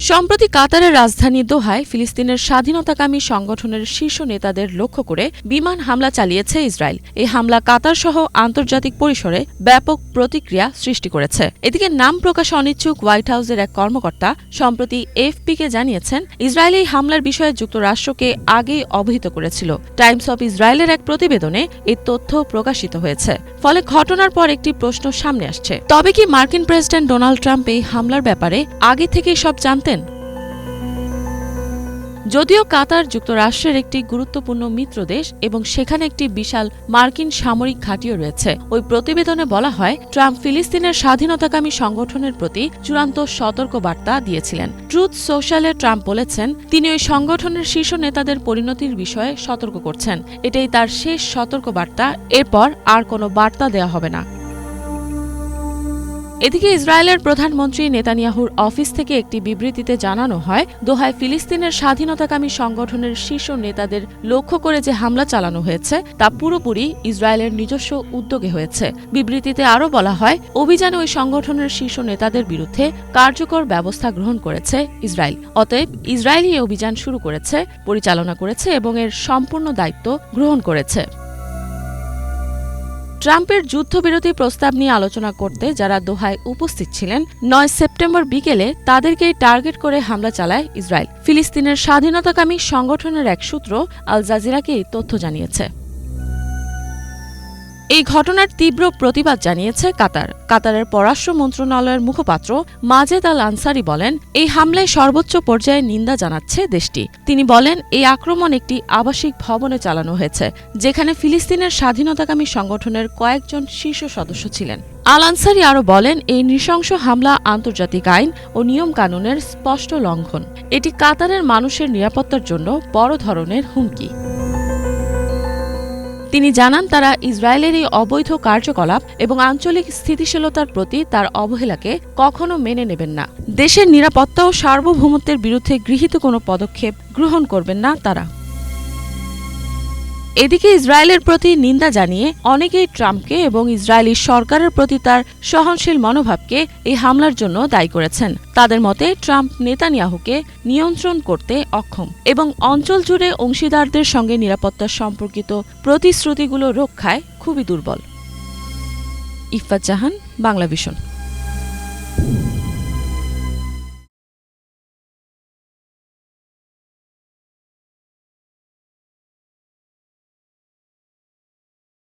সম্প্রতি কাতারের রাজধানী দোহায় ফিলিস্তিনের স্বাধীনতাকামী সংগঠনের শীর্ষ নেতাদের লক্ষ্য করে বিমান হামলা চালিয়েছে ইসরায়েল। এই হামলা কাতার সহ আন্তর্জাতিক পরিসরে ব্যাপক প্রতিক্রিয়া সৃষ্টি করেছে। এদিকে নাম প্রকাশে অনিচ্ছুক হোয়াইট হাউসের এক কর্মকর্তা সম্প্রতি এএফপিকে জানিয়েছেন, ইসরায়েল এই হামলার বিষয়ে যুক্তরাষ্ট্রকে আগেই অবহিত করেছিল। টাইমস অব ইসরায়েলের এক প্রতিবেদনে এই তথ্য প্রকাশিত হয়েছে। ফলে ঘটনার পর একটি প্রশ্ন সামনে আসছে, তবে কি মার্কিন প্রেসিডেন্ট ডোনাল্ড ট্রাম্প এই হামলার ব্যাপারে আগে থেকেই সব জানতেন? যদিও কাতার যুক্তরাষ্ট্রের একটি গুরুত্বপূর্ণ মিত্র দেশ এবং সেখানে একটি বিশাল মার্কিন সামরিক ঘাঁটিও রয়েছে, ওই প্রতিবেদনে বলা হয় ট্রাম্প ফিলিস্তিনের স্বাধীনতাকামী সংগঠনের প্রতি চূড়ান্ত সতর্কবার্তা দিয়েছিলেন। ট্রুথ সোশ্যালে ট্রাম্প বলেছেন, তিনি ওই সংগঠনের শীর্ষ নেতাদের পরিণতির বিষয়ে সতর্ক করছেন। এটাই তার শেষ সতর্কবার্তা, এরপর আর কোনো বার্তা দেওয়া হবে না। এদিকে ইসরায়েলের প্রধানমন্ত্রী নেতানিয়াহুর অফিস থেকে একটি বিবৃতিতে জানানো হয়, দোহায় ফিলিস্তিনের স্বাধীনতাকামী সংগঠনের শীর্ষ নেতাদের লক্ষ্য করে যে হামলা চালানো হয়েছে তা পুরোপুরি ইসরায়েলের নিজস্ব উদ্যোগে হয়েছে। বিবৃতিতে আরও বলা হয়, অভিযানে ওই সংগঠনের শীর্ষ নেতাদের বিরুদ্ধে কার্যকর ব্যবস্থা গ্রহণ করেছে ইসরায়েল। অতএব ইসরায়েলই এই অভিযান শুরু করেছে, পরিচালনা করেছে এবং এর সম্পূর্ণ দায়িত্ব গ্রহণ করেছে। ট্রাম্পের যুদ্ধবিরতি প্রস্তাব নিয়ে আলোচনা করতে যারা দোহায় উপস্থিত ছিলেন, ৯ সেপ্টেম্বর বিকেলে তাদেরকেই টার্গেট করে হামলা চালায় ইসরায়েল। ফিলিস্তিনের স্বাধীনতাকামী সংগঠনের এক সূত্র আল জাজিরাকে এই তথ্য জানিয়েছে। এই ঘটনার তীব্র প্রতিবাদ জানিয়েছে কাতার। কাতারের পররাষ্ট্র মন্ত্রণালয়ের মুখপাত্র মাজেদ আল আনসারি বলেন, এই হামলায় সর্বোচ্চ পর্যায়ে নিন্দা জানাচ্ছে দেশটি। তিনি বলেন, এই আক্রমণ একটি আবাসিক ভবনে চালানো হয়েছে, যেখানে ফিলিস্তিনের স্বাধীনতাকামী সংগঠনের কয়েকজন শীর্ষ সদস্য ছিলেন। আল আনসারি আরও বলেন, এই নৃশংস হামলা আন্তর্জাতিক আইন ও নিয়ম কানুনের স্পষ্ট লঙ্ঘন। এটি কাতারের মানুষের নিরাপত্তার জন্য বড় ধরনের হুমকি। তিনি জানান, তারা ইসরায়েলের এই অবৈধ কার্যকলাপ এবং আঞ্চলিক স্থিতিশীলতার প্রতি তার অবহেলাকে কখনো মেনে নেবেন না। দেশের নিরাপত্তা ও সার্বভৌমত্বের বিরুদ্ধে গৃহীত কোনো পদক্ষেপ গ্রহণ করবেন না তারা। এদিকে ইসরায়েলের প্রতি নিন্দা জানিয়ে অনেকেই ট্রাম্পকে এবং ইসরায়েলি সরকারের প্রতি তার সহনশীল মনোভাবকে এই হামলার জন্য দায়ী করেছেন। তাদের মতে, ট্রাম্প নেতানিয়াহুকে নিয়ন্ত্রণ করতে অক্ষম এবং অঞ্চল জুড়ে অংশীদারদের সঙ্গে নিরাপত্তা সম্পর্কিত প্রতিশ্রুতিগুলো রক্ষায় খুবই দুর্বল। ইফফাত জাহান, বাংলাভিশন।